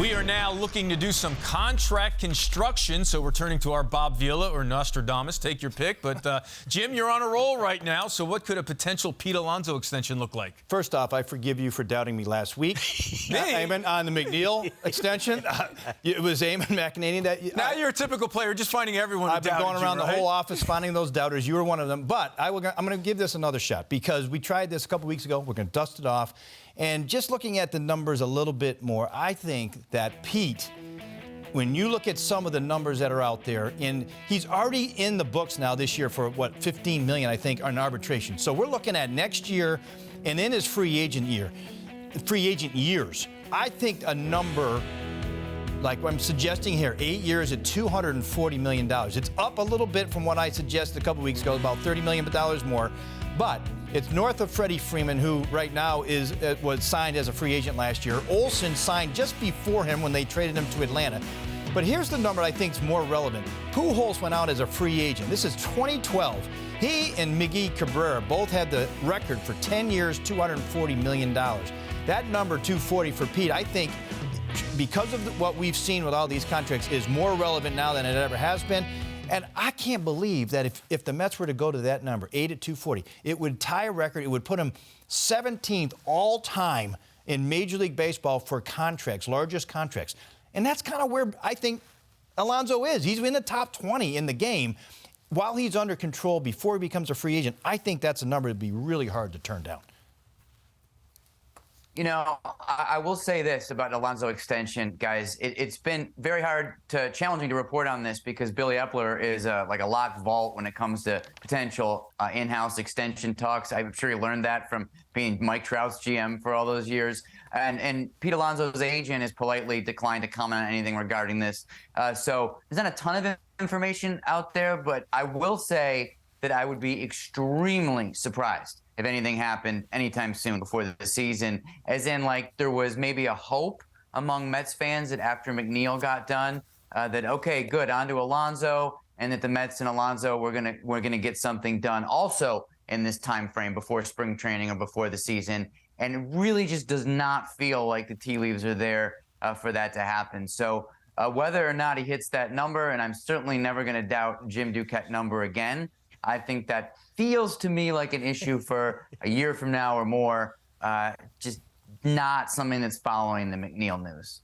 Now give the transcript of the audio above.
We are now looking to do some contract construction, so we're turning to our Bob Vila or Nostradamus. Take your pick. But, Jim, you're on a roll right now, so what could a potential Pete Alonso extension look like? First off, I forgive you for doubting me last week. Eamon, on the McNeil extension. It was Eamon McNeil that... Now you're a typical player, just finding everyone who I've been going around you, right? the whole office finding those doubters. You were one of them. But I'm going to give this another shot because we tried this a couple weeks ago. We're going to dust it off. And just looking at the numbers a little bit more, I think that Pete, when you look at some of the numbers that are out there, and he's already in the books now this year for, what, $15 million, I think, on arbitration. So we're looking at next year and in his free agent years. I think a number like what I'm suggesting here, 8 years at $240 million. It's up a little bit from what I suggested a couple weeks ago, about $30 million more. But it's north of Freddie Freeman, who right now was signed as a free agent last year. Olsen signed just before him when they traded him to Atlanta. But here's the number I think is more relevant. Pujols went out as a free agent. This is 2012. He and Miggy Cabrera both had the record for 10 years, $240 million. That number, 240 for Pete, I think, because of what we've seen with all these contracts, is more relevant now than it ever has been. And I can't believe that if the Mets were to go to that number, 8 at 240, it would tie a record. It would put him 17th all-time in Major League Baseball for contracts, largest contracts. And that's kind of where I think Alonso is. He's in the top 20 in the game. While he's under control before he becomes a free agent, I think that's a number that would be really hard to turn down. You know, I will say this about Alonso extension, guys. It's been very challenging to report on this because Billy Epler is like a locked vault when it comes to potential in-house extension talks. I'm sure you learned that from being Mike Trout's GM for all those years. And Pete Alonso's agent has politely declined to comment on anything regarding this. So there's not a ton of information out there, but I will say that I would be extremely surprised if anything happened anytime soon before the season, as in like there was maybe a hope among Mets fans that after McNeil got done, that okay, good, on to Alonso, and that the Mets and Alonso we're gonna get something done also in this time frame before spring training or before the season, and it really just does not feel like the tea leaves are there for that to happen. So whether or not he hits that number, and I'm certainly never gonna doubt Jim Duquette number again, I think that feels to me like an issue for a year from now or more, just not something that's following the McNeil news.